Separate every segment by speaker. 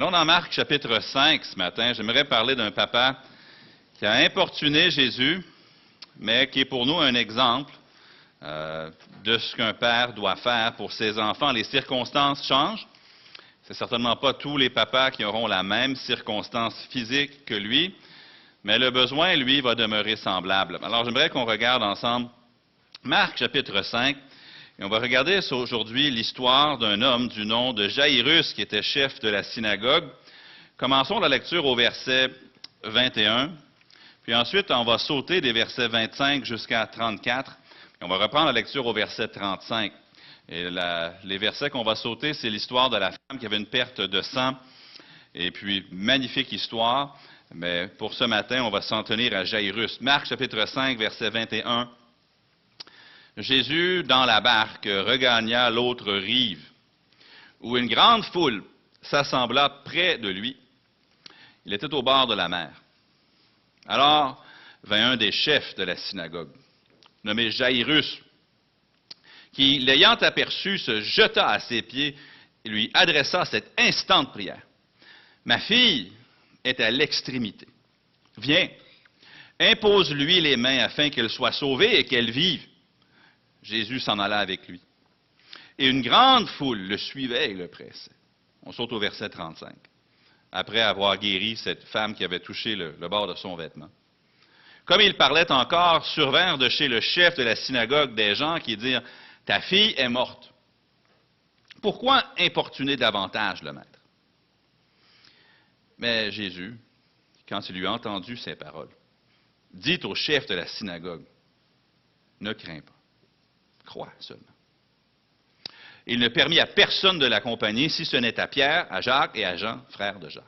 Speaker 1: Allons dans Marc chapitre 5 ce matin. J'aimerais parler d'un papa qui a importuné Jésus, mais qui est pour nous un exemple de ce qu'un père doit faire pour ses enfants. Les circonstances changent. Ce n'est certainement pas tous les papas qui auront la même circonstance physique que lui, mais le besoin, lui, va demeurer semblable. Alors j'aimerais qu'on regarde ensemble Marc chapitre 5. Et on va regarder aujourd'hui l'histoire d'un homme du nom de Jaïrus, qui était chef de la synagogue. Commençons la lecture au verset 21, puis ensuite on va sauter des versets 25 jusqu'à 34, et on va reprendre la lecture au verset 35. Et les versets qu'on va sauter, c'est l'histoire de la femme qui avait une perte de sang, et puis magnifique histoire, mais pour ce matin, on va s'en tenir à Jaïrus. Marc chapitre 5, verset 21. Jésus, dans la barque, regagna l'autre rive, où une grande foule s'assembla près de lui. Il était au bord de la mer. Alors vint un des chefs de la synagogue, nommé Jaïrus, qui, l'ayant aperçu, se jeta à ses pieds et lui adressa cette instante prière. « Ma fille est à l'extrémité. Viens, impose-lui les mains afin qu'elle soit sauvée et qu'elle vive. » Jésus s'en alla avec lui. Et une grande foule le suivait et le pressait. On saute au verset 35. Après avoir guéri cette femme qui avait touché le bord de son vêtement. Comme il parlait encore, survinrent de chez le chef de la synagogue des gens qui dirent « Ta fille est morte. Pourquoi importuner davantage le maître? » Mais Jésus, quand il eut entendu ces paroles, dit au chef de la synagogue « Ne crains pas. Crois seulement. » Il ne permit à personne de l'accompagner, si ce n'est à Pierre, à Jacques et à Jean, frères de Jacques.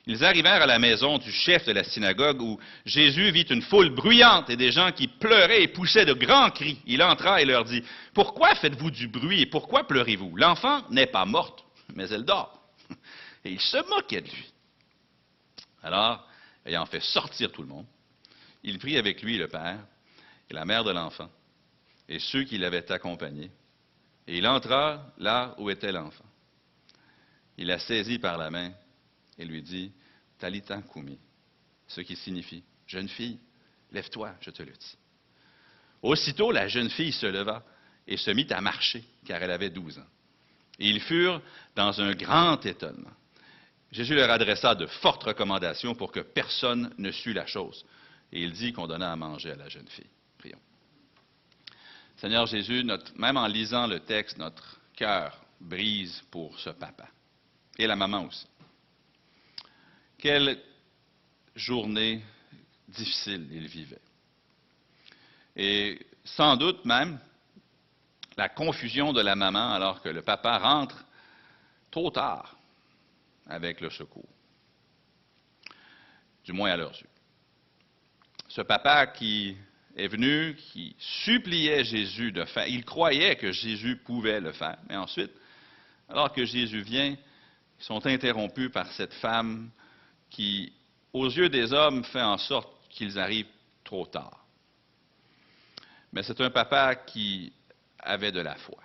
Speaker 1: Ils arrivèrent à la maison du chef de la synagogue où Jésus vit une foule bruyante et des gens qui pleuraient et poussaient de grands cris. Il entra et leur dit, « Pourquoi faites-vous du bruit et pourquoi pleurez-vous? L'enfant n'est pas morte, mais elle dort. » Et il se moquait de lui. Alors, ayant fait sortir tout le monde, il prit avec lui le père et la mère de l'enfant et ceux qui l'avaient accompagné, et il entra là où était l'enfant. Il la saisit par la main et lui dit, « Talitha koumi », ce qui signifie, « Jeune fille, lève-toi, je te le dis. » Aussitôt, la jeune fille se leva et se mit à marcher, car elle avait 12 ans. Et ils furent dans un grand étonnement. Jésus leur adressa de fortes recommandations pour que personne ne sût la chose. Et il dit qu'on donna à manger à la jeune fille. Prions. Seigneur Jésus, même en lisant le texte, notre cœur brise pour ce papa. Et la maman aussi. Quelle journée difficile il vivait. Et sans doute même, la confusion de la maman alors que le papa rentre trop tard avec le secours. Du moins à leurs yeux. Ce papa qui est venu, qui suppliait Jésus de faire. Il croyait que Jésus pouvait le faire. Mais ensuite, alors que Jésus vient, ils sont interrompus par cette femme qui, aux yeux des hommes, fait en sorte qu'ils arrivent trop tard. Mais c'est un papa qui avait de la foi.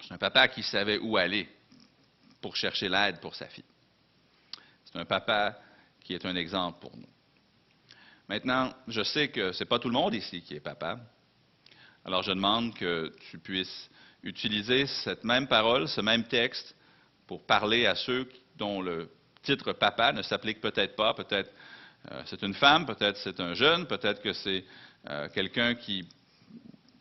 Speaker 1: C'est un papa qui savait où aller pour chercher l'aide pour sa fille. C'est un papa qui est un exemple pour nous. Maintenant, je sais que ce n'est pas tout le monde ici qui est papa. Alors je demande que tu puisses utiliser cette même parole, ce même texte, pour parler à ceux dont le titre papa ne s'applique peut-être pas. Peut-être c'est une femme, peut-être c'est un jeune, peut-être que c'est quelqu'un qui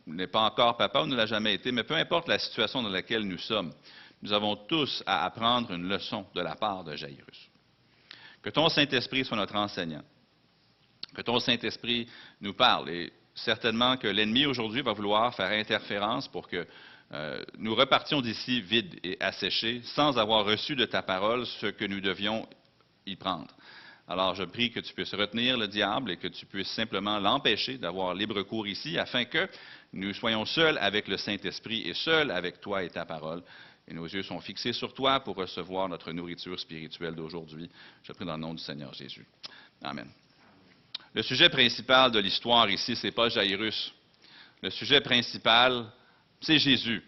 Speaker 1: n'est pas encore papa ou ne l'a jamais été, mais peu importe la situation dans laquelle nous sommes, nous avons tous à apprendre une leçon de la part de Jaïrus. Que ton Saint-Esprit soit notre enseignant. Que ton Saint-Esprit nous parle. Et certainement que l'ennemi aujourd'hui va vouloir faire interférence pour que nous repartions d'ici vides et asséchés, sans avoir reçu de ta parole ce que nous devions y prendre. Alors je prie que tu puisses retenir le diable et que tu puisses simplement l'empêcher d'avoir libre cours ici, afin que nous soyons seuls avec le Saint-Esprit et seuls avec toi et ta parole. Et nos yeux sont fixés sur toi pour recevoir notre nourriture spirituelle d'aujourd'hui. Je prie dans le nom du Seigneur Jésus. Amen. Le sujet principal de l'histoire ici, ce n'est pas Jaïrus. Le sujet principal, c'est Jésus.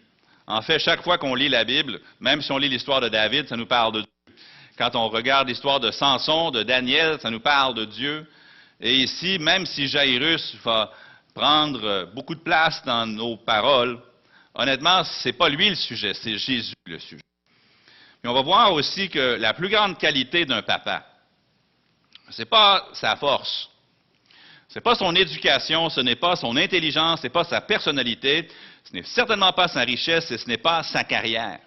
Speaker 1: En fait, chaque fois qu'on lit la Bible, même si on lit l'histoire de David, ça nous parle de Quand on regarde l'histoire de Samson, de Daniel, ça nous parle de Dieu. Et ici, même si Jairus va prendre beaucoup de place dans nos paroles, honnêtement, ce n'est pas lui le sujet, c'est Jésus le sujet. Mais on va voir aussi que la plus grande qualité d'un papa, ce n'est pas sa force, ce n'est pas son éducation, ce n'est pas son intelligence, ce n'est pas sa personnalité, ce n'est certainement pas sa richesse et ce n'est pas sa carrière.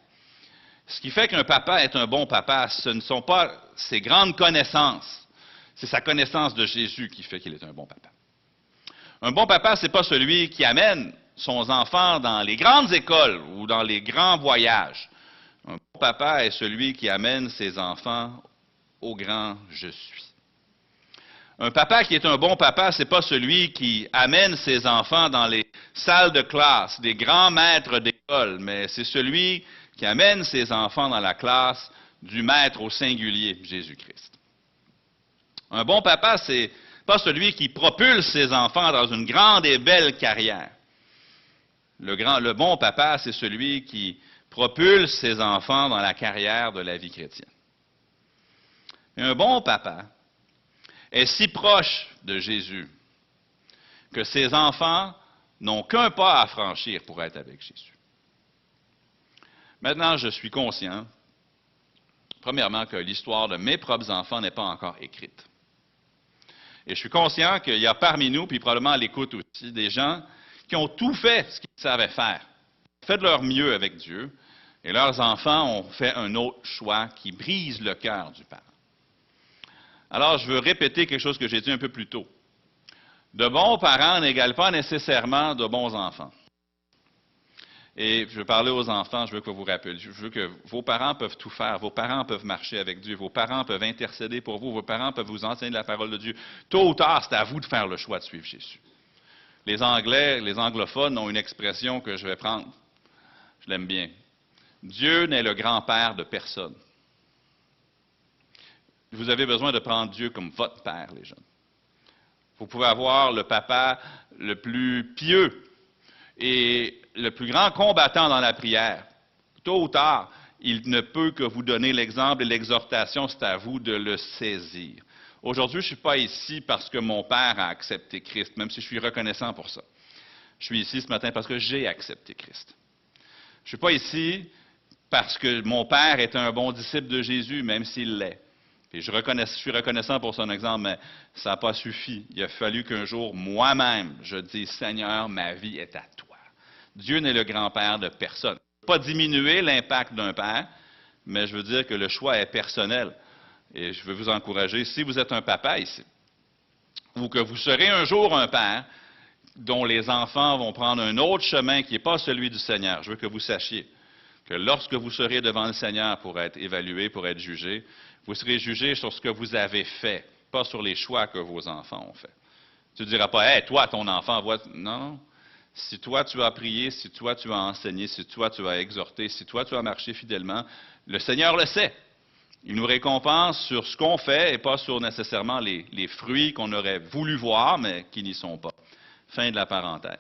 Speaker 1: Ce qui fait qu'un papa est un bon papa, ce ne sont pas ses grandes connaissances, c'est sa connaissance de Jésus qui fait qu'il est un bon papa. Un bon papa, ce n'est pas celui qui amène son enfant dans les grandes écoles ou dans les grands voyages. Un bon papa est celui qui amène ses enfants au grand je suis. Un papa qui est un bon papa, ce n'est pas celui qui amène ses enfants dans les salles de classe, des grands maîtres d'école, mais c'est celui qui amène ses enfants dans la classe du maître au singulier, Jésus-Christ. Un bon papa, c'est pas celui qui propulse ses enfants dans une grande et belle carrière. Le bon papa, c'est celui qui propulse ses enfants dans la carrière de la vie chrétienne. Et un bon papa est si proche de Jésus que ses enfants n'ont qu'un pas à franchir pour être avec Jésus. Maintenant, je suis conscient, premièrement, que l'histoire de mes propres enfants n'est pas encore écrite. Et je suis conscient qu'il y a parmi nous, puis probablement à l'écoute aussi, des gens qui ont tout fait ce qu'ils savaient faire, fait de leur mieux avec Dieu, et leurs enfants ont fait un autre choix qui brise le cœur du parent. Alors, je veux répéter quelque chose que j'ai dit un peu plus tôt. De bons parents n'égalent pas nécessairement de bons enfants. Et je veux parler aux enfants, je veux que vous vous rappeliez, je veux que vos parents peuvent tout faire, vos parents peuvent marcher avec Dieu, vos parents peuvent intercéder pour vous, vos parents peuvent vous enseigner la parole de Dieu. Tôt ou tard, c'est à vous de faire le choix de suivre Jésus. Les Anglais, les anglophones ont une expression que je vais prendre. Je l'aime bien. Dieu n'est le grand-père de personne. Vous avez besoin de prendre Dieu comme votre père, les jeunes. Vous pouvez avoir le papa le plus pieux et le plus grand combattant dans la prière. Tôt ou tard, il ne peut que vous donner l'exemple et l'exhortation, c'est à vous de le saisir. Aujourd'hui, je ne suis pas ici parce que mon père a accepté Christ, même si je suis reconnaissant pour ça. Je suis ici ce matin parce que j'ai accepté Christ. Je ne suis pas ici parce que mon père est un bon disciple de Jésus, même s'il l'est. Et je suis reconnaissant pour son exemple, mais ça n'a pas suffi. Il a fallu qu'un jour, moi-même, je dise, Seigneur, ma vie est à toi. Dieu n'est le grand-père de personne. Je ne veux pas diminuer l'impact d'un père, mais je veux dire que le choix est personnel. Et je veux vous encourager, si vous êtes un papa ici, ou que vous serez un jour un père, dont les enfants vont prendre un autre chemin qui n'est pas celui du Seigneur, je veux que vous sachiez que lorsque vous serez devant le Seigneur pour être évalué, pour être jugé, vous serez jugé sur ce que vous avez fait, pas sur les choix que vos enfants ont fait. Tu ne diras pas, « Hey, toi, ton enfant, voit... » Non. Si toi, tu as prié, si toi, tu as enseigné, si toi, tu as exhorté, si toi, tu as marché fidèlement, le Seigneur le sait. Il nous récompense sur ce qu'on fait et pas sur nécessairement les fruits qu'on aurait voulu voir, mais qui n'y sont pas. Fin de la parenthèse.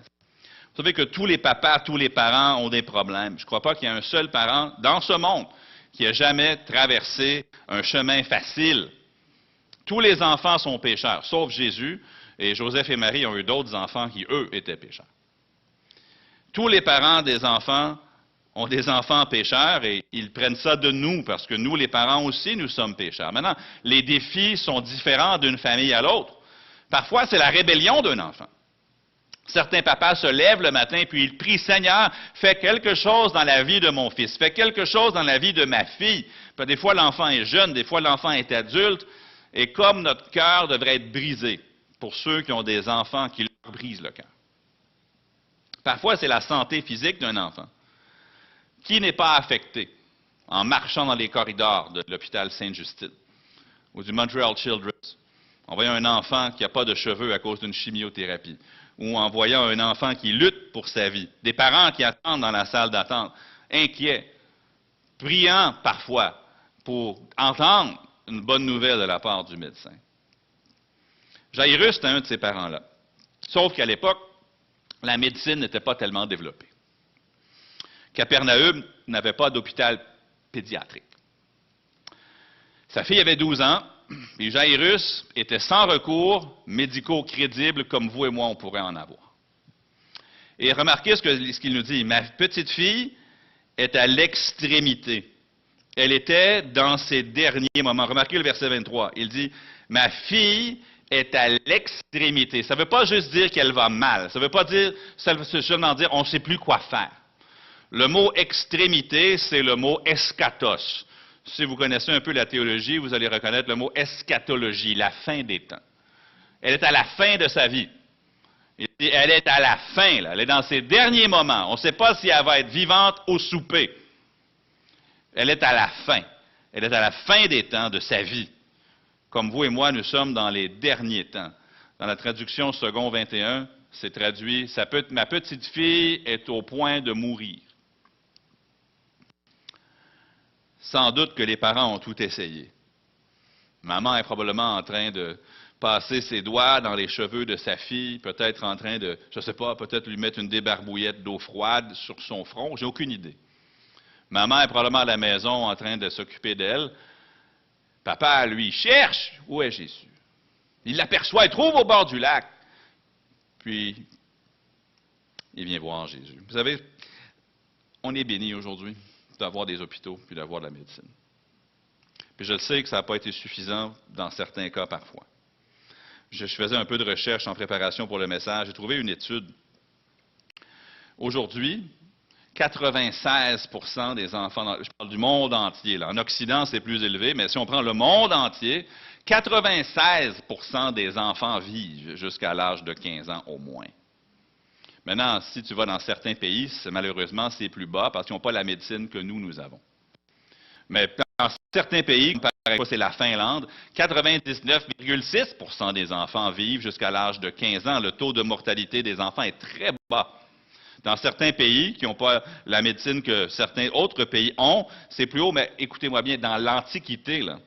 Speaker 1: Vous savez que tous les papas, tous les parents ont des problèmes. Je ne crois pas qu'il y ait un seul parent dans ce monde qui ait jamais traversé un chemin facile. Tous les enfants sont pécheurs, sauf Jésus, et Joseph et Marie ont eu d'autres enfants qui, eux, étaient pécheurs. Tous les parents des enfants ont des enfants pécheurs et ils prennent ça de nous parce que nous, les parents aussi, nous sommes pécheurs. Maintenant, les défis sont différents d'une famille à l'autre. Parfois, c'est la rébellion d'un enfant. Certains papas se lèvent le matin puis ils prient, Seigneur, fais quelque chose dans la vie de mon fils, fais quelque chose dans la vie de ma fille. Puis des fois, l'enfant est jeune, des fois, l'enfant est adulte. Et comme notre cœur devrait être brisé pour ceux qui ont des enfants qui leur brisent le cœur. Parfois, c'est la santé physique d'un enfant qui n'est pas affecté en marchant dans les corridors de l'hôpital Sainte-Justine ou du Montreal Children's, en voyant un enfant qui n'a pas de cheveux à cause d'une chimiothérapie, ou en voyant un enfant qui lutte pour sa vie, des parents qui attendent dans la salle d'attente, inquiets, priant parfois pour entendre une bonne nouvelle de la part du médecin. Jairus était un de ces parents-là. Sauf qu'à l'époque, la médecine n'était pas tellement développée. Capernaum n'avait pas d'hôpital pédiatrique. Sa fille avait 12 ans, et Jairus était sans recours médicaux crédibles comme vous et moi on pourrait en avoir. Et remarquez ce qu'il nous dit. Ma petite fille est à l'extrémité. Elle était dans ses derniers moments. Remarquez le verset 23. Il dit, ma fille est à l'extrémité. Ça ne veut pas juste dire qu'elle va mal. Ça ne veut pas dire, seulement dire on ne sait plus quoi faire. Le mot extrémité, c'est le mot eschatos. Si vous connaissez un peu la théologie, vous allez reconnaître le mot eschatologie, la fin des temps. Elle est à la fin de sa vie. Elle est à la fin, là. Elle est dans ses derniers moments. On ne sait pas si elle va être vivante au souper. Elle est à la fin. Elle est à la fin des temps de sa vie. Comme vous et moi, nous sommes dans les derniers temps. Dans la traduction second 21, c'est traduit « Ma petite fille est au point de mourir ». Sans doute que les parents ont tout essayé. Maman est probablement en train de passer ses doigts dans les cheveux de sa fille, peut-être en train de, je ne sais pas, peut-être lui mettre une débarbouillette d'eau froide sur son front, j'ai aucune idée. Maman est probablement à la maison en train de s'occuper d'elle. Papa, lui, cherche où est Jésus. Il l'aperçoit, il trouve au bord du lac. Puis, il vient voir Jésus. Vous savez, on est béni aujourd'hui d'avoir des hôpitaux puis d'avoir de la médecine. Puis je le sais que ça n'a pas été suffisant dans certains cas parfois. Je faisais un peu de recherche en préparation pour le message. J'ai trouvé une étude. Aujourd'hui, 96% des enfants, je parle du monde entier, là. En Occident c'est plus élevé, mais si on prend le monde entier, 96% des enfants vivent jusqu'à l'âge de 15 ans au moins. Maintenant, si tu vas dans certains pays, malheureusement c'est plus bas parce qu'ils n'ont pas la médecine que nous avons. Mais dans certains pays, comme par exemple c'est la Finlande, 99,6% des enfants vivent jusqu'à l'âge de 15 ans. Le taux de mortalité des enfants est très bas. Dans certains pays qui n'ont pas la médecine que certains autres pays ont, c'est plus haut, mais écoutez-moi bien, dans l'Antiquité, là,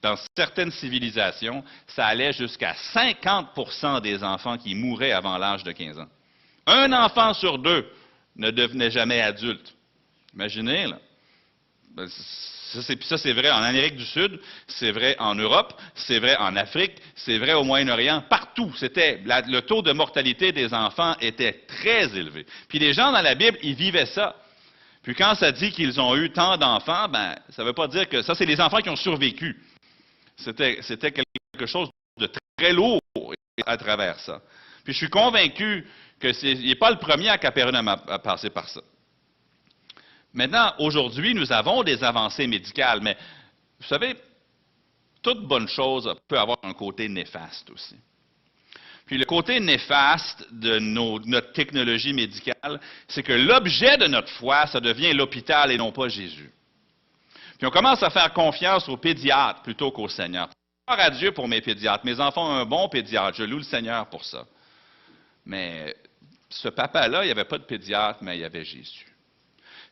Speaker 1: dans certaines civilisations, ça allait jusqu'à 50% des enfants qui mouraient avant l'âge de 15 ans. Un enfant sur deux ne devenait jamais adulte. Imaginez, là. Ça, c'est vrai en Amérique du Sud, c'est vrai en Europe, c'est vrai en Afrique, c'est vrai au Moyen-Orient, partout. Le taux de mortalité des enfants était très élevé. Puis les gens dans la Bible, ils vivaient ça. Puis quand ça dit qu'ils ont eu tant d'enfants, ben, ça ne veut pas dire que ça, c'est les enfants qui ont survécu. C'était quelque chose de très lourd à travers ça. Puis je suis convaincu qu'il n'est pas le premier à Capernaum à passer par ça. Maintenant, aujourd'hui, nous avons des avancées médicales, mais vous savez, toute bonne chose peut avoir un côté néfaste aussi. Puis le côté néfaste de notre technologie médicale, c'est que l'objet de notre foi, ça devient l'hôpital et non pas Jésus. Puis on commence à faire confiance aux pédiatres plutôt qu'au Seigneur. Gloire à Dieu pour mes pédiatres. Mes enfants ont un bon pédiatre. Je loue le Seigneur pour ça. Mais ce papa-là, il n'y avait pas de pédiatre, mais il y avait Jésus.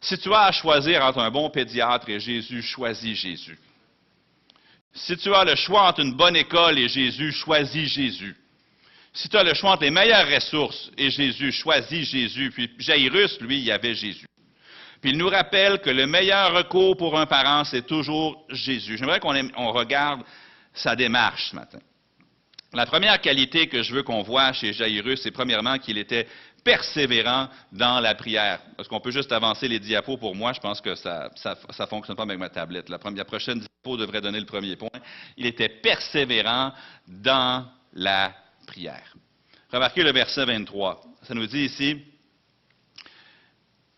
Speaker 1: Si tu as à choisir entre un bon pédiatre et Jésus, choisis Jésus. Si tu as le choix entre une bonne école et Jésus, choisis Jésus. Si tu as le choix entre les meilleures ressources et Jésus, choisis Jésus. Puis Jairus, lui, il y avait Jésus. Puis il nous rappelle que le meilleur recours pour un parent, c'est toujours Jésus. J'aimerais qu'on regarde sa démarche ce matin. La première qualité que je veux qu'on voit chez Jairus, c'est premièrement qu'il était persévérant dans la prière. Est-ce qu'on peut juste avancer les diapos pour moi? Je pense que ça ne fonctionne pas avec ma tablette. La prochaine diapo devrait donner le premier point. Il était persévérant dans la prière. Remarquez le verset 23. Ça nous dit ici,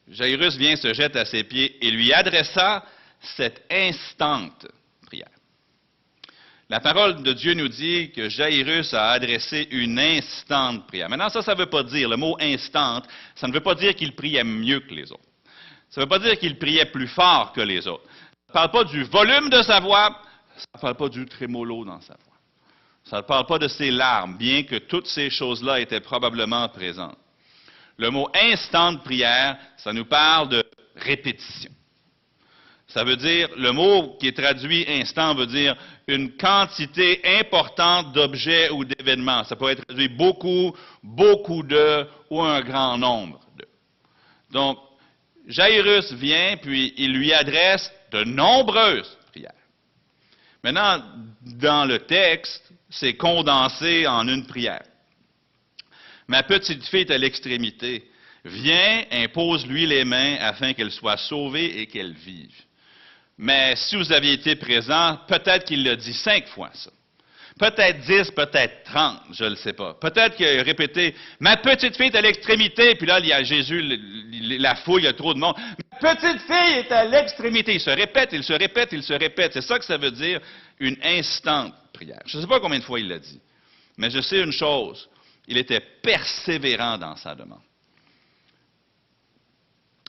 Speaker 1: Jairus vient, se jette à ses pieds et lui adressa cette instante prière. La parole de Dieu nous dit que Jairus a adressé une instante prière. Maintenant, ça ne veut pas dire, le mot instante, ça ne veut pas dire qu'il priait mieux que les autres. Ça ne veut pas dire qu'il priait plus fort que les autres. Ça ne parle pas du volume de sa voix, ça ne parle pas du trémolo dans sa voix. Ça ne parle pas de ses larmes, bien que toutes ces choses-là étaient probablement présentes. Le mot instante prière, ça nous parle de répétition. Ça veut dire, le mot qui est traduit instant veut dire une quantité importante d'objets ou d'événements. Ça peut être traduit beaucoup, beaucoup de, ou un grand nombre de. Donc, Jairus vient, puis il lui adresse de nombreuses prières. Maintenant, dans le texte, c'est condensé en une prière. Ma petite fille est à l'extrémité. Viens, impose-lui les mains afin qu'elle soit sauvée et qu'elle vive. Mais si vous aviez été présent, peut-être qu'il l'a dit 5 fois, ça. Peut-être 10, peut-être 30, je ne le sais pas. Peut-être qu'il a répété « Ma petite fille est à l'extrémité », puis là, il y a Jésus, la foule, il y a trop de monde. « Ma petite fille est à l'extrémité ». Il se répète, il se répète, il se répète. C'est ça que ça veut dire, une instante prière. Je ne sais pas combien de fois il l'a dit, mais je sais une chose, il était persévérant dans sa demande.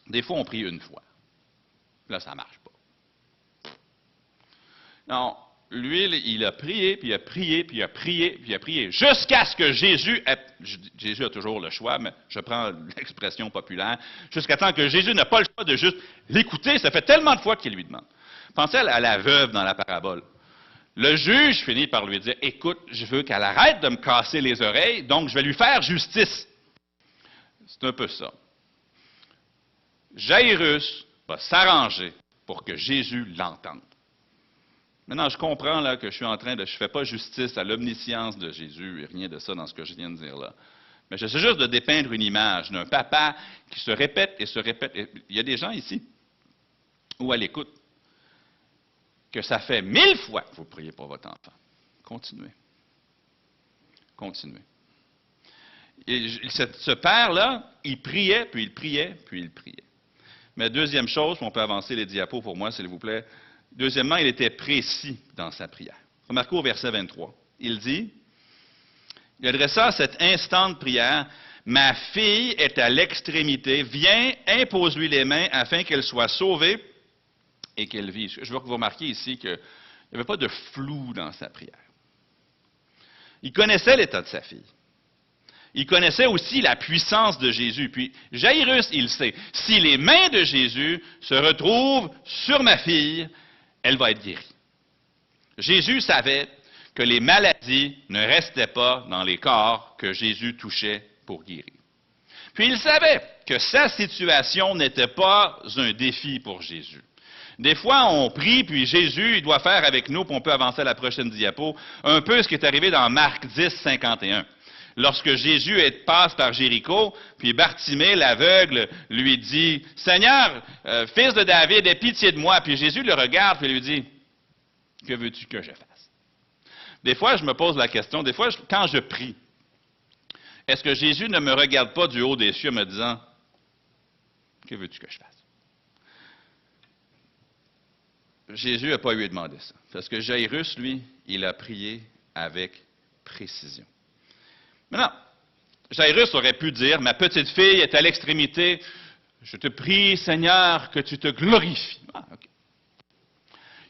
Speaker 1: Des fois, on prie une fois. Là, ça ne marche pas. Non. Lui, il a prié, puis il a prié, puis il a prié, puis il a prié, jusqu'à ce que Jésus a toujours le choix, mais je prends l'expression populaire, jusqu'à temps que Jésus n'a pas le choix de juste l'écouter, ça fait tellement de fois qu'il lui demande. Pensez à la veuve dans la parabole. Le juge finit par lui dire, écoute, je veux qu'elle arrête de me casser les oreilles, donc je vais lui faire justice. C'est un peu ça. Jairus va s'arranger pour que Jésus l'entende. Maintenant, je comprends là, que je ne fais pas justice à l'omniscience de Jésus et rien de ça dans ce que je viens de dire là. Mais j'essaie juste de dépeindre une image d'un papa qui se répète et se répète. Et il y a des gens ici, ou à l'écoute, que ça fait 1000 fois que vous priez pour votre enfant. Continuez. Continuez. Et ce père-là, il priait, puis il priait, puis il priait. Mais deuxième chose, on peut avancer les diapos pour moi, s'il vous plaît. Deuxièmement, il était précis dans sa prière. Remarquez au verset 23. Il dit, il adressa cette instante prière, « Ma fille est à l'extrémité, viens, impose-lui les mains afin qu'elle soit sauvée et qu'elle vive. » Je veux que vous remarquiez ici qu'il n'y avait pas de flou dans sa prière. Il connaissait l'état de sa fille. Il connaissait aussi la puissance de Jésus. Puis Jairus, il sait, si les mains de Jésus se retrouvent sur ma fille, elle va être guérie. Jésus savait que les maladies ne restaient pas dans les corps que Jésus touchait pour guérir. Puis il savait que sa situation n'était pas un défi pour Jésus. Des fois, on prie, puis Jésus, il doit faire avec nous, puis on peut avancer à la prochaine diapo, un peu ce qui est arrivé dans Marc 10, 51. Lorsque Jésus passe par Jéricho, puis Bartimée, l'aveugle, lui dit, « Seigneur, fils de David, aie pitié de moi. » Puis Jésus le regarde, puis lui dit, « Que veux-tu que je fasse? » Des fois, je me pose la question, des fois, quand je prie, est-ce que Jésus ne me regarde pas du haut des cieux en me disant, « Que veux-tu que je fasse? » Jésus n'a pas eu à demander ça. Parce que Jairus, lui, il a prié avec précision. Maintenant, Jairus aurait pu dire, « Ma petite fille est à l'extrémité, je te prie, Seigneur, que tu te glorifies. » Okay.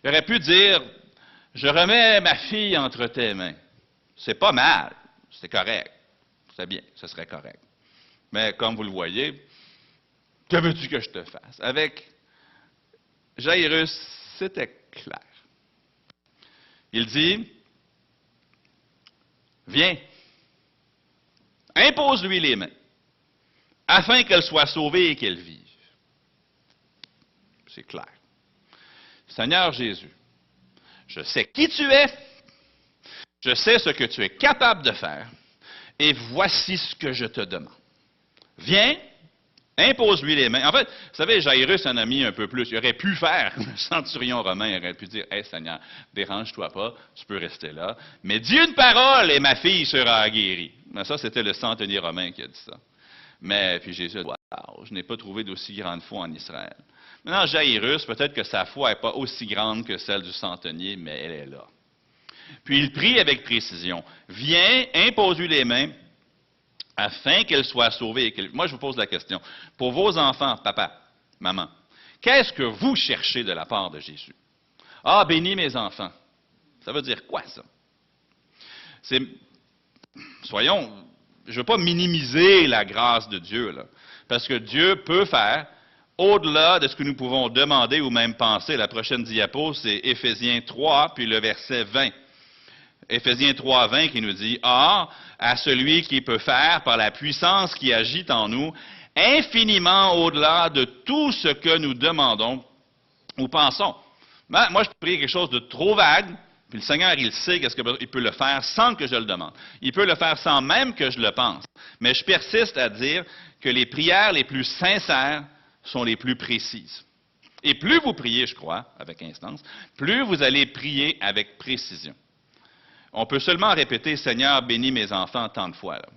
Speaker 1: Il aurait pu dire, « Je remets ma fille entre tes mains. » C'est pas mal, c'est correct, c'est bien, ce serait correct. Mais comme vous le voyez, que veux-tu que je te fasse? Avec Jairus, c'était clair. Il dit, « Viens. Impose-lui les mains, afin qu'elle soit sauvée et qu'elle vive. » C'est clair. Seigneur Jésus, je sais qui tu es, je sais ce que tu es capable de faire, et voici ce que je te demande. Viens, impose-lui les mains. En fait, vous savez, Jairus en a mis un peu plus. Il aurait pu faire, le centurion romain aurait pu dire, « Hey Seigneur, dérange-toi pas, tu peux rester là, mais dis une parole et ma fille sera guérie. » Mais ça, c'était le centenier romain qui a dit ça. Mais, puis Jésus a dit, wow, je n'ai pas trouvé d'aussi grande foi en Israël. Maintenant, Jairus, peut-être que sa foi n'est pas aussi grande que celle du centenier, mais elle est là. Puis il prie avec précision. Viens, impose-lui les mains, afin qu'elle soit sauvée. Moi, je vous pose la question. Pour vos enfants, papa, maman, qu'est-ce que vous cherchez de la part de Jésus? Ah, bénis mes enfants. Ça veut dire quoi, ça? Soyons, je ne veux pas minimiser la grâce de Dieu, là, parce que Dieu peut faire au-delà de ce que nous pouvons demander ou même penser. La prochaine diapo, c'est Éphésiens 3, puis le verset 20. Éphésiens 3, 20 qui nous dit, « Or, à celui qui peut faire, par la puissance qui agit en nous, infiniment au-delà de tout ce que nous demandons ou pensons. » Moi, je prie quelque chose de trop vague, Puis le Seigneur, il sait qu'est-ce qu'il peut le faire sans que je le demande. Il peut le faire sans même que je le pense. Mais je persiste à dire que les prières les plus sincères sont les plus précises. Et plus vous priez, je crois, avec instance, plus vous allez prier avec précision. On peut seulement répéter « Seigneur, bénis mes enfants » tant de fois. Là.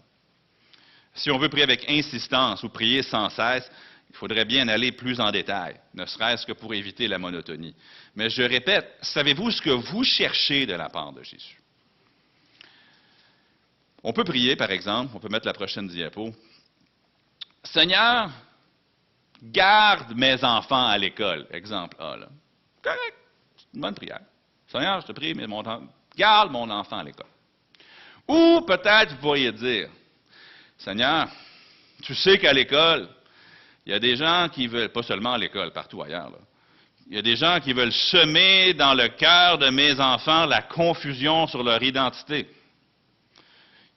Speaker 1: Si on veut prier avec insistance ou prier sans cesse, il faudrait bien aller plus en détail, ne serait-ce que pour éviter la monotonie. Mais je répète, savez-vous ce que vous cherchez de la part de Jésus? On peut prier, par exemple, on peut mettre la prochaine diapo. « Seigneur, garde mes enfants à l'école. » Exemple A, là. Correct, c'est une bonne prière. « Seigneur, je te prie, garde mon enfant à l'école. » Ou peut-être vous pourriez dire, « Seigneur, tu sais qu'à l'école, il y a des gens qui veulent, pas seulement à l'école, partout ailleurs, là, il y a des gens qui veulent semer dans le cœur de mes enfants la confusion sur leur identité.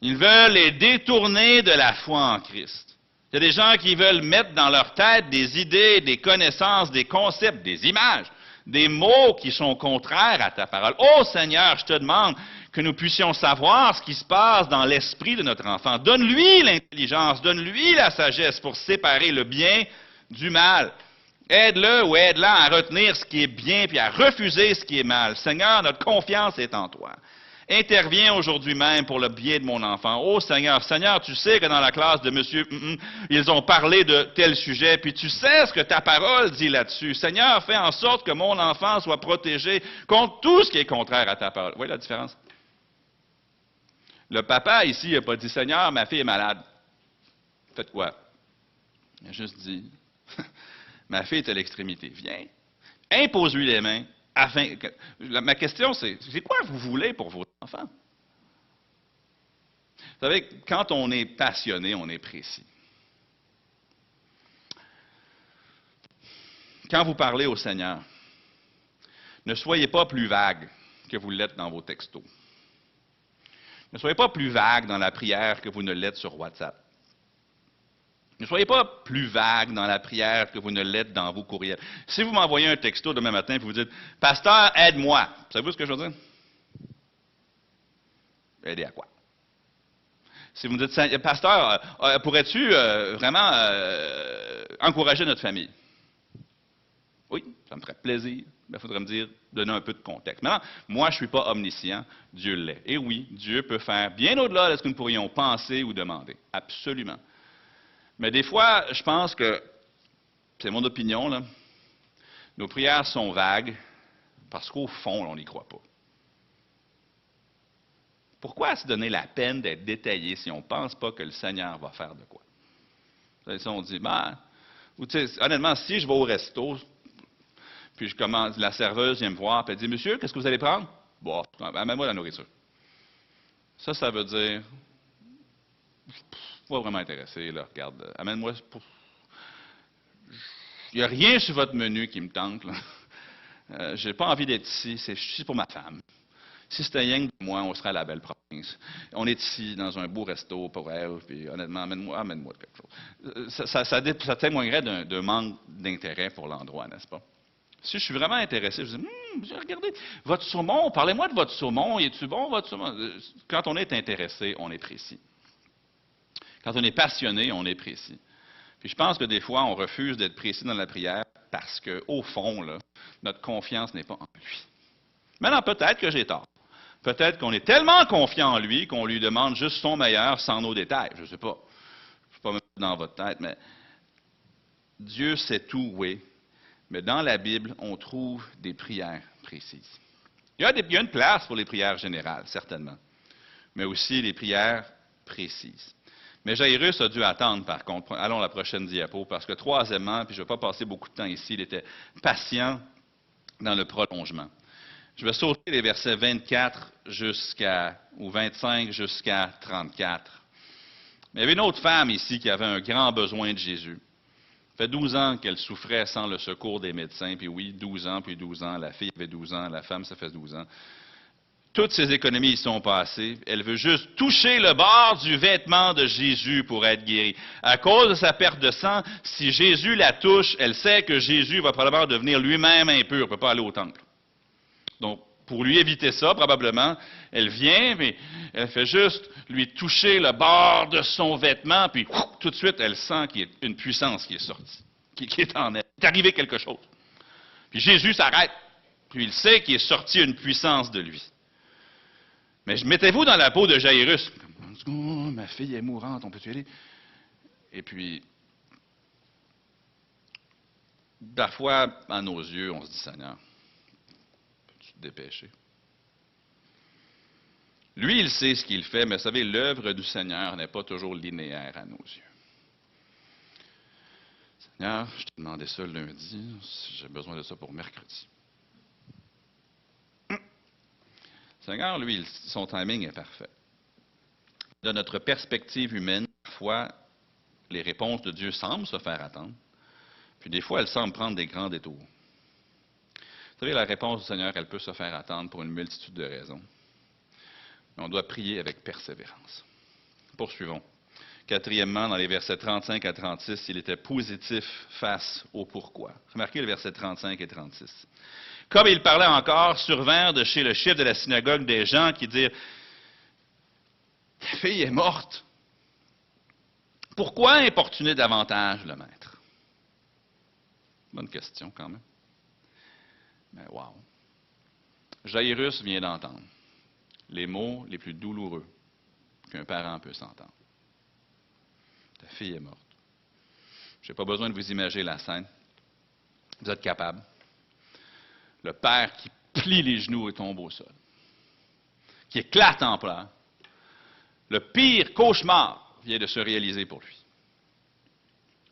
Speaker 1: Ils veulent les détourner de la foi en Christ. Il y a des gens qui veulent mettre dans leur tête des idées, des connaissances, des concepts, des images, des mots qui sont contraires à ta parole. Oh Seigneur, je te demande que nous puissions savoir ce qui se passe dans l'esprit de notre enfant. Donne-lui l'intelligence, donne-lui la sagesse pour séparer le bien du mal. Aide-le ou aide-la à retenir ce qui est bien puis à refuser ce qui est mal. Seigneur, notre confiance est en toi. Interviens aujourd'hui même pour le bien de mon enfant. Oh Seigneur, Seigneur, tu sais que dans la classe de monsieur, ils ont parlé de tel sujet, puis tu sais ce que ta parole dit là-dessus. Seigneur, fais en sorte que mon enfant soit protégé contre tout ce qui est contraire à ta parole. Vous voyez la différence? Le papa ici n'a pas dit, Seigneur, ma fille est malade. Faites quoi? Il a juste dit, ma fille est à l'extrémité. Viens, impose-lui les mains. Ma question, c'est quoi vous voulez pour vos enfants? Vous savez, quand on est passionné, on est précis. Quand vous parlez au Seigneur, ne soyez pas plus vague que vous l'êtes dans vos textos. Ne soyez pas plus vague dans la prière que vous ne l'êtes sur WhatsApp. Ne soyez pas plus vague dans la prière que vous ne l'êtes dans vos courriels. Si vous m'envoyez un texto demain matin et vous dites « Pasteur, aide-moi », savez-vous ce que je veux dire? Aider à quoi? Si vous me dites « Pasteur, pourrais-tu vraiment encourager notre famille? » Oui, ça me ferait plaisir. Il faudrait me dire, donner un peu de contexte. Maintenant, moi, je ne suis pas omniscient, Dieu l'est. Et oui, Dieu peut faire bien au-delà de ce que nous pourrions penser ou demander. Absolument. Mais des fois, je pense que, c'est mon opinion, là, nos prières sont vagues parce qu'au fond, on n'y croit pas. Pourquoi se donner la peine d'être détaillé si on ne pense pas que le Seigneur va faire de quoi? Si on dit, honnêtement, si je vais au resto, puis je commence, la serveuse vient me voir, puis elle dit, monsieur, qu'est-ce que vous allez prendre? Bon, amène-moi la nourriture. Ça veut dire, pas vraiment intéressé, là, regarde, amène-moi pour... Il n'y a rien sur votre menu qui me tente, là. Je n'ai pas envie d'être ici, je suis ici pour ma femme. Si c'était rien que moi, on serait à la belle province. On est ici, dans un beau resto pour elle, puis honnêtement, amène-moi quelque chose. Ça témoignerait d'un manque d'intérêt pour l'endroit, n'est-ce pas? Si je suis vraiment intéressé, je dis, regardez, votre saumon, parlez-moi de votre saumon, est-tu bon, votre saumon? Quand on est intéressé, on est précis. Quand on est passionné, on est précis. Puis je pense que des fois, on refuse d'être précis dans la prière parce qu'au fond, là, notre confiance n'est pas en lui. Maintenant, peut-être que j'ai tort. Peut-être qu'on est tellement confiant en lui qu'on lui demande juste son meilleur sans nos détails. Je ne sais pas. Je ne vais pas me mettre dans votre tête, mais Dieu sait tout, oui. Mais dans la Bible, on trouve des prières précises. Il y a une place pour les prières générales, certainement, mais aussi les prières précises. Mais Jairus a dû attendre, par contre. Allons à la prochaine diapo, parce que troisièmement, puis je ne vais pas passer beaucoup de temps ici, il était patient dans le prolongement. Je vais sauter les versets 24 ou 25 jusqu'à 34. Mais il y avait une autre femme ici qui avait un grand besoin de Jésus. Ça fait 12 ans qu'elle souffrait sans le secours des médecins, puis oui, 12 ans, puis 12 ans. La fille avait 12 ans, la femme, ça fait 12 ans. Toutes ses économies y sont passées. Elle veut juste toucher le bord du vêtement de Jésus pour être guérie. À cause de sa perte de sang, si Jésus la touche, elle sait que Jésus va probablement devenir lui-même impur, ne peut pas aller au temple. Donc, pour lui éviter ça, probablement, elle vient, mais elle fait juste lui toucher le bord de son vêtement, puis tout de suite, elle sent qu'il y a une puissance qui est sortie, qui est en elle. Il est arrivé quelque chose. Puis Jésus s'arrête, puis il sait qu'il est sorti une puissance de lui. Mais mettez-vous dans la peau de Jairus. Oh, ma fille est mourante, on peut-tu aller? Et puis, parfois, à nos yeux, on se dit, Seigneur, peux-tu te dépêcher? Lui, il sait ce qu'il fait, mais vous savez, l'œuvre du Seigneur n'est pas toujours linéaire à nos yeux. Seigneur, je t'ai demandé ça lundi, j'ai besoin de ça pour mercredi. Seigneur, lui, son timing est parfait. De notre perspective humaine, parfois, les réponses de Dieu semblent se faire attendre, puis des fois, elles semblent prendre des grands détours. Vous savez, la réponse du Seigneur, elle peut se faire attendre pour une multitude de raisons. Mais on doit prier avec persévérance. Poursuivons. Quatrièmement, dans les versets 35 à 36, il était positif face au pourquoi. Remarquez le verset 35 et 36. Comme il parlait encore, survinrent de chez le chef de la synagogue des gens qui dirent « Ta fille est morte. Pourquoi importuner davantage le maître? » Bonne question quand même. Mais wow. Jairus vient d'entendre les mots les plus douloureux qu'un parent peut s'entendre. Ta fille est morte. Je n'ai pas besoin de vous imaginer la scène. Vous êtes capable. Le père qui plie les genoux et tombe au sol, qui éclate en pleurs. Le pire cauchemar vient de se réaliser pour lui.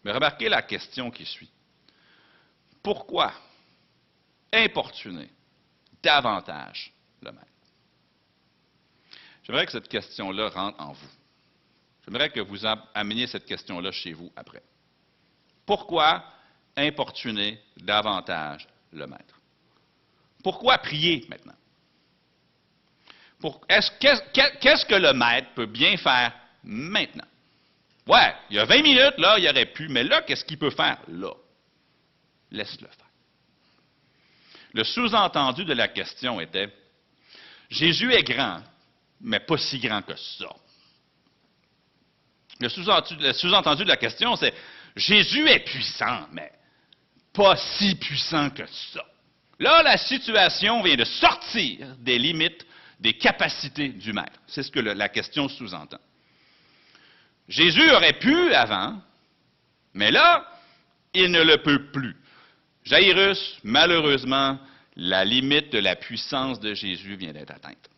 Speaker 1: Mais remarquez la question qui suit. Pourquoi importuner davantage le maître? J'aimerais que cette question-là rentre en vous. J'aimerais que vous ameniez cette question-là chez vous après. Pourquoi importuner davantage le maître? Pourquoi prier maintenant? Qu'est-ce que le maître peut bien faire maintenant? Ouais, il y a 20 minutes, là, il aurait pu, mais là, qu'est-ce qu'il peut faire là? Laisse-le faire. Le sous-entendu de la question était, Jésus est grand, mais pas si grand que ça. Le sous-entendu de la question, c'est, Jésus est puissant, mais pas si puissant que ça. Là, la situation vient de sortir des limites, des capacités du maître. C'est ce que la question sous-entend. Jésus aurait pu avant, mais là, il ne le peut plus. Jairus, malheureusement, la limite de la puissance de Jésus vient d'être atteinte.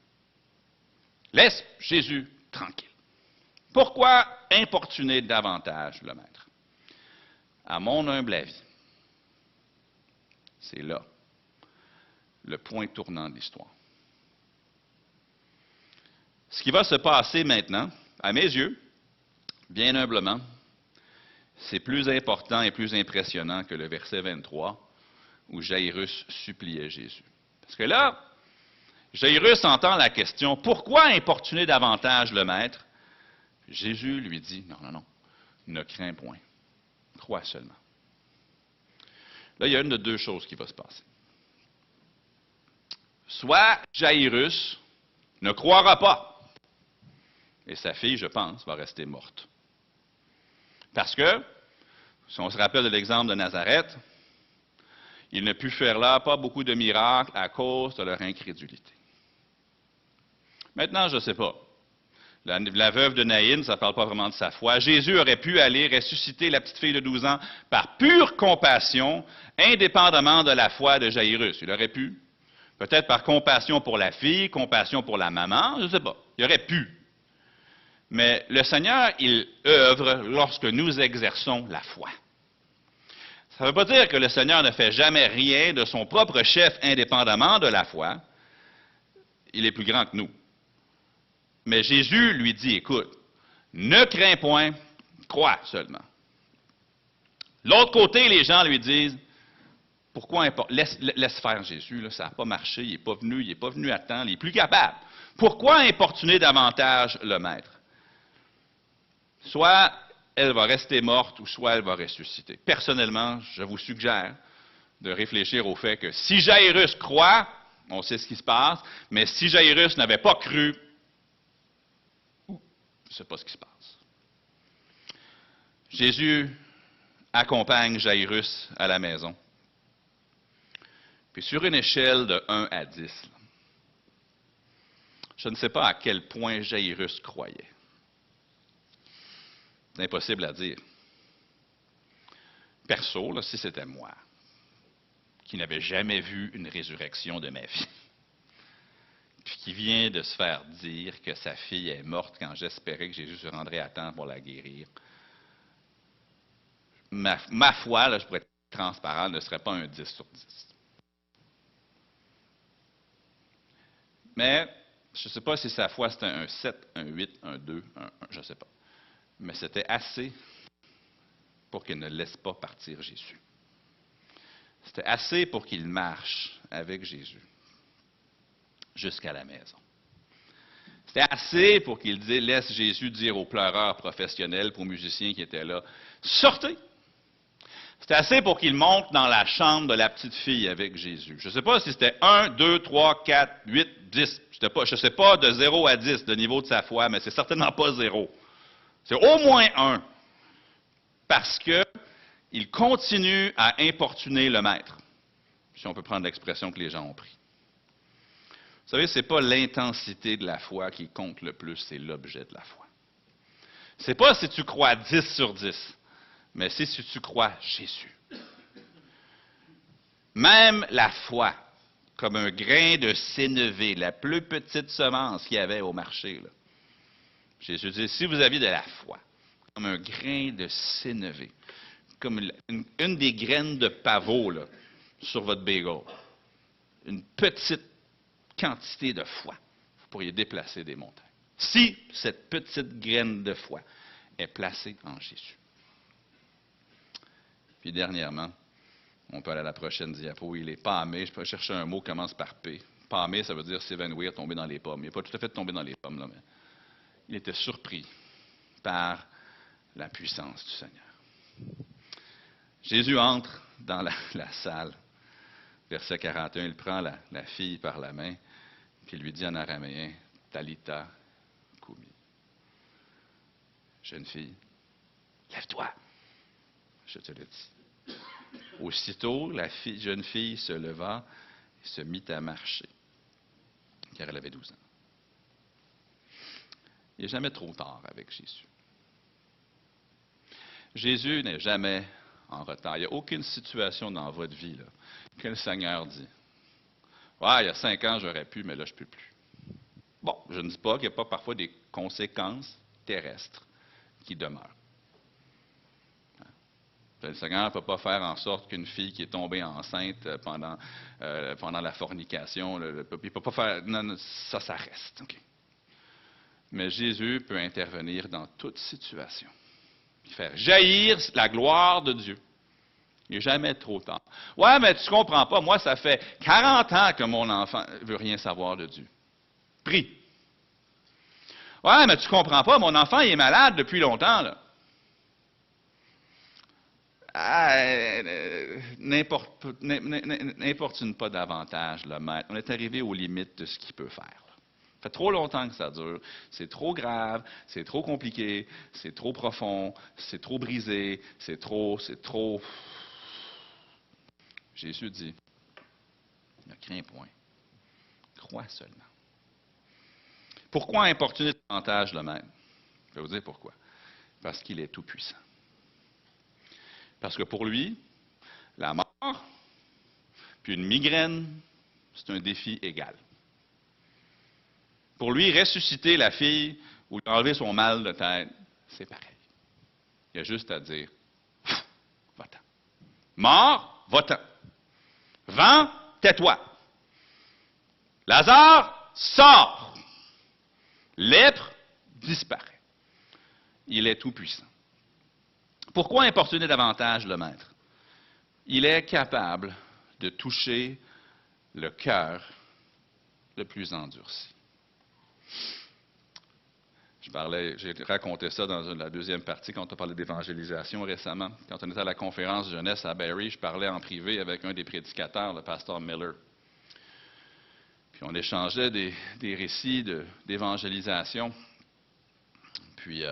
Speaker 1: Laisse Jésus tranquille. Pourquoi importuner davantage le maître? À mon humble avis, c'est là le point tournant de l'histoire. Ce qui va se passer maintenant, à mes yeux, bien humblement, c'est plus important et plus impressionnant que le verset 23 où Jairus suppliait Jésus. Parce que là, Jairus entend la question, pourquoi importuner davantage le maître? Jésus lui dit, non, ne crains point, crois seulement. Là, il y a une de deux choses qui va se passer. Soit Jairus ne croira pas, et sa fille, je pense, va rester morte. Parce que, si on se rappelle de l'exemple de Nazareth, il ne put faire là pas beaucoup de miracles à cause de leur incrédulité. Maintenant, je ne sais pas. La veuve de Naïn, ça ne parle pas vraiment de sa foi. Jésus aurait pu aller ressusciter la petite fille de 12 ans par pure compassion, indépendamment de la foi de Jairus. Il aurait pu. Peut-être par compassion pour la fille, compassion pour la maman, je ne sais pas. Il aurait pu. Mais le Seigneur, il œuvre lorsque nous exerçons la foi. Ça ne veut pas dire que le Seigneur ne fait jamais rien de son propre chef indépendamment de la foi. Il est plus grand que nous. Mais Jésus lui dit, écoute, ne crains point, crois seulement. L'autre côté, les gens lui disent, pourquoi laisse faire Jésus, là, ça n'a pas marché, il n'est pas venu à temps, il est plus capable. Pourquoi importuner davantage le maître? Soit elle va rester morte ou soit elle va ressusciter. Personnellement, je vous suggère de réfléchir au fait que si Jairus croit, On sait ce qui se passe. Mais si Jairus n'avait pas cru, je ne sais pas ce qui se passe. Jésus accompagne Jairus à la maison. Puis sur une échelle de 1 à 10, je ne sais pas à quel point Jairus croyait. C'est impossible à dire. Perso, là, si c'était moi, qui n'avais jamais vu une résurrection de ma vie, puis qui vient de se faire dire que sa fille est morte quand j'espérais que Jésus se rendrait à temps pour la guérir, ma foi, là, je pourrais être transparent, ne serait pas un 10 sur 10. Mais je ne sais pas si sa foi c'était un 7, un 8, un 2, un 1, je ne sais pas. Mais c'était assez pour qu'il ne laisse pas partir Jésus. C'était assez pour qu'il marche avec Jésus jusqu'à la maison. C'était assez pour qu'il laisse Jésus dire aux pleureurs professionnels, aux musiciens qui étaient là, « Sortez! » C'était assez pour qu'il monte dans la chambre de la petite fille avec Jésus. Je ne sais pas si c'était 1, 2, 3, 4, 8, 10. Je ne sais pas de 0 à 10 de niveau de sa foi, mais c'est certainement pas 0. C'est au moins 1. Parce qu'il continue à importuner le maître. Si on peut prendre l'expression que les gens ont pris. Vous savez, ce n'est pas l'intensité de la foi qui compte le plus, c'est l'objet de la foi. Ce n'est pas si tu crois 10 sur 10. Mais c'est si tu crois Jésus. Même la foi, comme un grain de sénévé, la plus petite semence qu'il y avait au marché. Là. Jésus dit, si vous aviez de la foi, comme un grain de sénévé, comme une des graines de pavot là, sur votre bagel, une petite quantité de foi, vous pourriez déplacer des montagnes. Si cette petite graine de foi est placée en Jésus. Puis dernièrement, on peut aller à la prochaine diapo, il est pâmé, je peux chercher un mot qui commence par P. Pâmé, ça veut dire s'évanouir, tomber dans les pommes. Il n'est pas tout à fait tombé dans les pommes, là, mais il était surpris par la puissance du Seigneur. Jésus entre dans la salle. Verset 41, il prend la fille par la main, puis il lui dit en araméen, « Talita koumi ». Jeune fille, lève-toi, je te le dis. Aussitôt, la jeune fille se leva et se mit à marcher, car elle avait 12 ans. Il n'est jamais trop tard avec Jésus. Jésus n'est jamais en retard. Il n'y a aucune situation dans votre vie là, que le Seigneur dit, « Ouais, il y a 5 ans, j'aurais pu, mais là, je ne peux plus. » Bon, je ne dis pas qu'il n'y a pas parfois des conséquences terrestres qui demeurent. Le Seigneur ne peut pas faire en sorte qu'une fille qui est tombée enceinte pendant la fornication, il ne peut pas faire... Non, ça reste. Okay. Mais Jésus peut intervenir dans toute situation. Faire jaillir la gloire de Dieu. Il n'est jamais trop tard. Ouais, mais tu ne comprends pas. Moi, ça fait 40 ans que mon enfant ne veut rien savoir de Dieu. Prie. Ouais, mais tu ne comprends pas. Mon enfant, il est malade depuis longtemps, là. N'importune pas davantage le maître. On est arrivé aux limites de ce qu'il peut faire. Ça fait trop longtemps que ça dure. C'est trop grave, c'est trop compliqué, c'est trop profond, c'est trop brisé, c'est trop... Jésus dit, ne crains point, crois seulement. Pourquoi importuner davantage le maître? Je vais vous dire pourquoi. Parce qu'il est tout-puissant. Parce que pour lui, la mort, puis une migraine, c'est un défi égal. Pour lui, ressusciter la fille ou enlever son mal de tête, c'est pareil. Il y a juste à dire, va-t'en. Mort, va-t'en. Vent, tais-toi. Lazare, sors. Lèpre, disparaît. Il est tout-puissant. Pourquoi importuner davantage le maître? Il est capable de toucher le cœur le plus endurci. J'ai raconté ça dans la deuxième partie quand on parlait d'évangélisation récemment. Quand on était à la conférence jeunesse à Barrie, je parlais en privé avec un des prédicateurs, le pasteur Miller. Puis on échangeait des récits d'évangélisation. Puis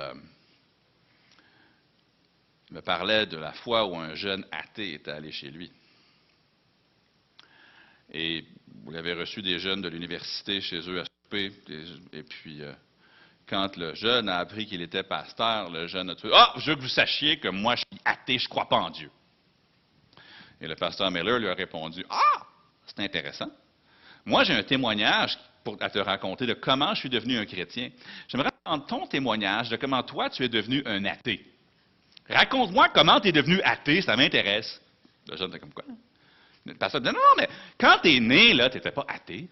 Speaker 1: il me parlait de la fois où un jeune athée était allé chez lui. Et vous avez reçu des jeunes de l'université chez eux à souper. Et puis, quand le jeune a appris qu'il était pasteur, le jeune a dit « Ah, je veux que vous sachiez que moi, je suis athée, je ne crois pas en Dieu. » Et le pasteur Miller lui a répondu « Ah, c'est intéressant. Moi, j'ai un témoignage à te raconter de comment je suis devenu un chrétien. J'aimerais entendre ton témoignage de comment toi, tu es devenu un athée. Raconte-moi comment tu es devenu athée, ça m'intéresse. » Le jeune était comme quoi? Le pasteur dit « Non, mais quand tu es né, là, tu n'étais pas athée.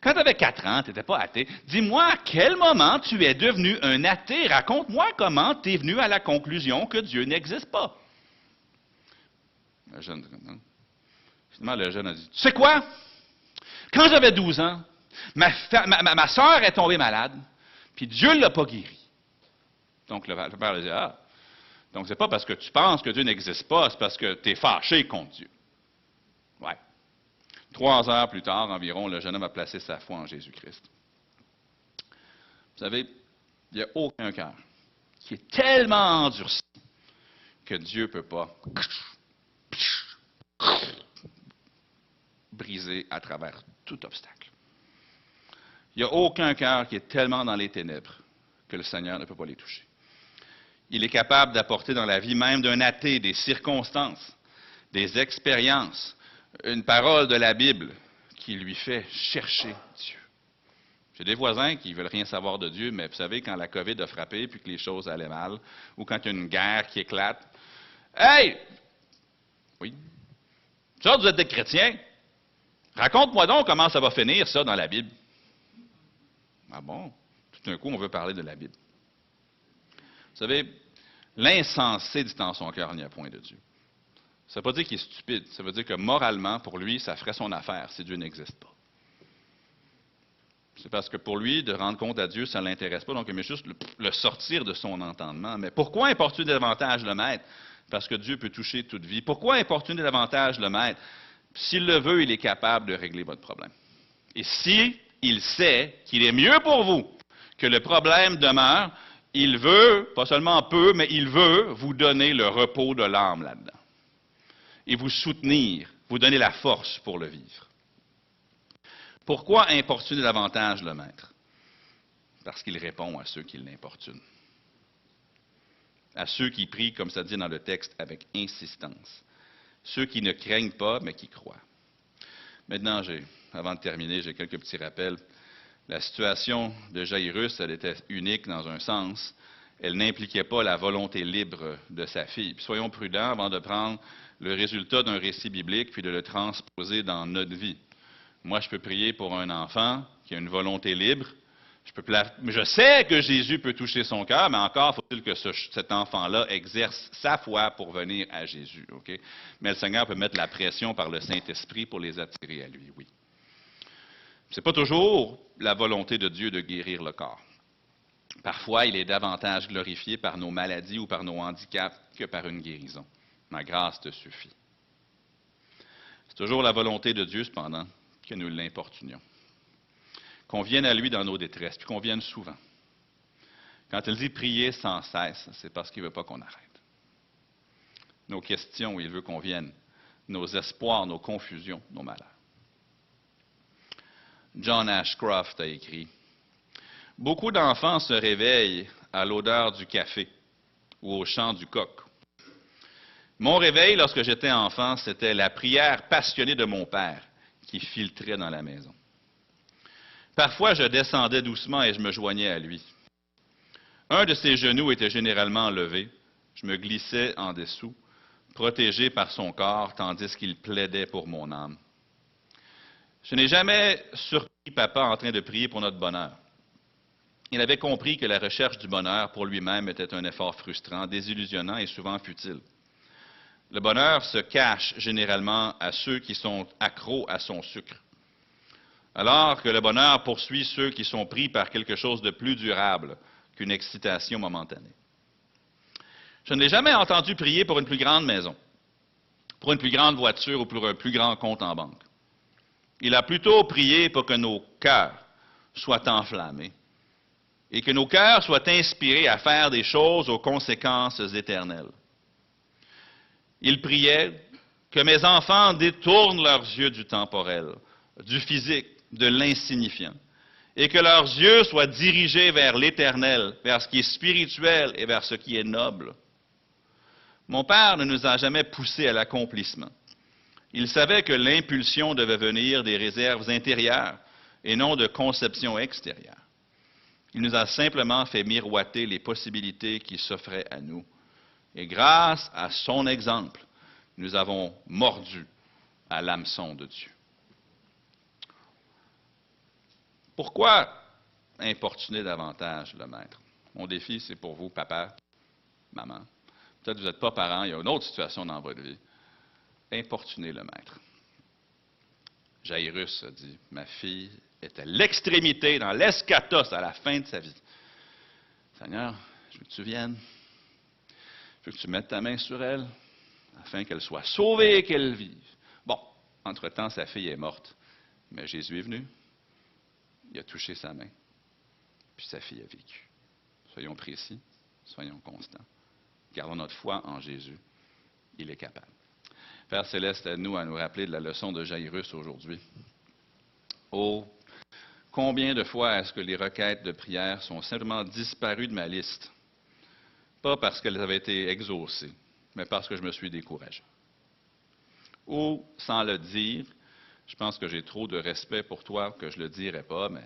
Speaker 1: Quand tu avais 4 ans, tu n'étais pas athée. Dis-moi à quel moment tu es devenu un athée. Raconte-moi comment tu es venu à la conclusion que Dieu n'existe pas. » Le jeune dit « Non. » Finalement, le jeune a dit « Tu sais quoi? Quand j'avais 12 ans, ma soeur est tombée malade, puis Dieu ne l'a pas guérie. » Donc, le père lui dit « Ah, donc c'est pas parce que tu penses que Dieu n'existe pas, c'est parce que tu es fâché contre Dieu. » Ouais. 3 heures plus tard environ, le jeune homme a placé sa foi en Jésus-Christ. Vous savez, il n'y a aucun cœur qui est tellement endurci que Dieu ne peut pas briser à travers tout obstacle. Il n'y a aucun cœur qui est tellement dans les ténèbres que le Seigneur ne peut pas les toucher. Il est capable d'apporter dans la vie même d'un athée des circonstances, des expériences, une parole de la Bible qui lui fait chercher Dieu. J'ai des voisins qui ne veulent rien savoir de Dieu, mais vous savez, quand la COVID a frappé puis que les choses allaient mal, ou quand il y a une guerre qui éclate, « Hey! Oui? Ça, vous êtes des chrétiens? Raconte-moi donc comment ça va finir, ça, dans la Bible. » Ah bon? Tout d'un coup, on veut parler de la Bible. Vous savez, l'insensé dit en son cœur, il n'y a point de Dieu. Ça ne veut pas dire qu'il est stupide. Ça veut dire que moralement, pour lui, ça ferait son affaire si Dieu n'existe pas. C'est parce que pour lui, de rendre compte à Dieu, ça ne l'intéresse pas. Donc, il met juste le sortir de son entendement. Mais pourquoi importuner davantage le Maître? Parce que Dieu peut toucher toute vie. Pourquoi importuner davantage le Maître? S'il le veut, il est capable de régler votre problème. Et si il sait qu'il est mieux pour vous que le problème demeure, il veut, pas seulement peut, mais il veut vous donner le repos de l'âme là-dedans. Et vous soutenir, vous donner la force pour le vivre. Pourquoi importuner davantage le Maître? Parce qu'il répond à ceux qui l'importunent. À ceux qui prient, comme ça dit dans le texte, avec insistance. Ceux qui ne craignent pas, mais qui croient. Maintenant, avant de terminer, j'ai quelques petits rappels. La situation de Jairus, elle était unique dans un sens. Elle n'impliquait pas la volonté libre de sa fille. Puis soyons prudents avant de prendre le résultat d'un récit biblique puis de le transposer dans notre vie. Moi, je peux prier pour un enfant qui a une volonté libre. Je sais que Jésus peut toucher son cœur, mais encore faut-il que cet enfant-là exerce sa foi pour venir à Jésus. Okay? Mais le Seigneur peut mettre la pression par le Saint-Esprit pour les attirer à lui, oui. Ce n'est pas toujours la volonté de Dieu de guérir le corps. Parfois, il est davantage glorifié par nos maladies ou par nos handicaps que par une guérison. Ma grâce te suffit. C'est toujours la volonté de Dieu, cependant, que nous l'importunions. Qu'on vienne à lui dans nos détresses, puis qu'on vienne souvent. Quand il dit prier sans cesse, c'est parce qu'il ne veut pas qu'on arrête. Nos questions, il veut qu'on vienne. Nos espoirs, nos confusions, nos malheurs. John Ashcroft a écrit « Beaucoup d'enfants se réveillent à l'odeur du café ou au chant du coq. Mon réveil, lorsque j'étais enfant, c'était la prière passionnée de mon père qui filtrait dans la maison. Parfois, je descendais doucement et je me joignais à lui. Un de ses genoux était généralement levé. Je me glissais en dessous, protégé par son corps, tandis qu'il plaidait pour mon âme. Je n'ai jamais surpris papa en train de prier pour notre bonheur. Il avait compris que la recherche du bonheur pour lui-même était un effort frustrant, désillusionnant et souvent futile. Le bonheur se cache généralement à ceux qui sont accros à son sucre, alors que le bonheur poursuit ceux qui sont pris par quelque chose de plus durable qu'une excitation momentanée. Je ne l'ai jamais entendu prier pour une plus grande maison, pour une plus grande voiture ou pour un plus grand compte en banque. Il a plutôt prié pour que nos cœurs soient enflammés et que nos cœurs soient inspirés à faire des choses aux conséquences éternelles. Il priait que mes enfants détournent leurs yeux du temporel, du physique, de l'insignifiant, et que leurs yeux soient dirigés vers l'éternel, vers ce qui est spirituel et vers ce qui est noble. Mon Père ne nous a jamais poussés à l'accomplissement. Il savait que l'impulsion devait venir des réserves intérieures et non de conceptions extérieures. Il nous a simplement fait miroiter les possibilités qui s'offraient à nous. Et grâce à son exemple, nous avons mordu à l'hameçon de Dieu. Pourquoi importuner davantage le maître? Mon défi, c'est pour vous, papa, maman. Peut-être que vous n'êtes pas parent, il y a une autre situation dans votre vie. Importunez le maître. Jairus a dit, ma fille est à l'extrémité, dans l'eschatos, à la fin de sa vie. Seigneur, je veux que tu viennes. Je veux que tu mettes ta main sur elle, afin qu'elle soit sauvée et qu'elle vive. Bon, entre-temps, sa fille est morte. Mais Jésus est venu. Il a touché sa main. Puis sa fille a vécu. Soyons précis, soyons constants. Gardons notre foi en Jésus. Il est capable. Père Céleste, aide-nous à nous rappeler de la leçon de Jairus aujourd'hui. Oh, combien de fois est-ce que les requêtes de prière sont simplement disparues de ma liste? Pas parce qu'elles avaient été exaucées, mais parce que je me suis découragé. Ou, sans le dire, je pense que j'ai trop de respect pour toi que je ne le dirais pas, mais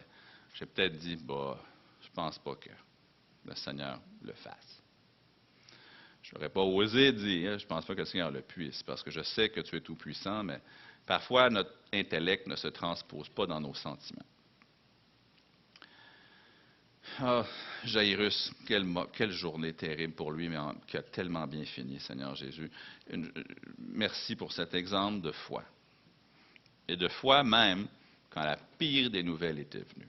Speaker 1: j'ai peut-être dit, bah, je ne pense pas que le Seigneur le fasse. Je n'aurais pas osé dire, je ne pense pas que le Seigneur le puisse, parce que je sais que tu es tout-puissant, mais parfois notre intellect ne se transpose pas dans nos sentiments. Ah, Jairus, quelle journée terrible pour lui, mais qui a tellement bien fini, Seigneur Jésus. Merci pour cet exemple de foi. Et de foi même quand la pire des nouvelles était venue.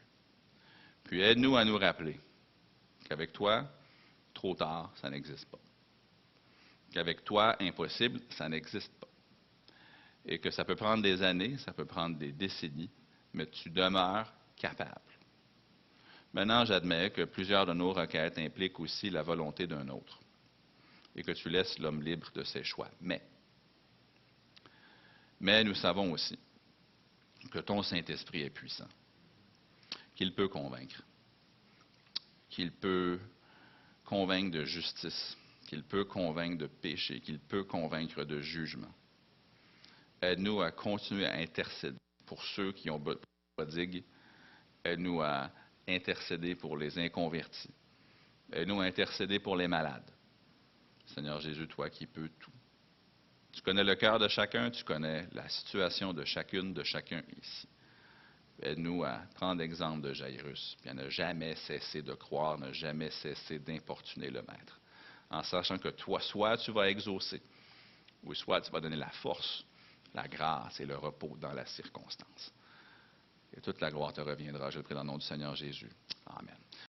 Speaker 1: Puis aide-nous à nous rappeler qu'avec toi, trop tard, ça n'existe pas. Qu'avec toi, impossible, ça n'existe pas. Et que ça peut prendre des années, ça peut prendre des décennies, mais tu demeures capable. Maintenant, j'admets que plusieurs de nos requêtes impliquent aussi la volonté d'un autre et que tu laisses l'homme libre de ses choix. Mais nous savons aussi que ton Saint-Esprit est puissant, qu'il peut convaincre, qu'il peut convaincre de justice, qu'il peut convaincre de péché, qu'il peut convaincre de jugement. Aide-nous à continuer à intercéder pour ceux qui ont besoin de prodigue. Aide-nous à intercéder pour les inconvertis. Aide-nous à intercéder pour les malades. Seigneur Jésus, toi qui peux tout. Tu connais le cœur de chacun, tu connais la situation de chacune, de chacun ici. Aide-nous à prendre l'exemple de Jairus, puis à ne jamais cesser de croire, ne jamais cesser d'importuner le Maître, en sachant que toi, soit tu vas exaucer, ou soit tu vas donner la force, la grâce et le repos dans la circonstance. Et toute la gloire te reviendra, je le prie dans le nom du Seigneur Jésus. Amen.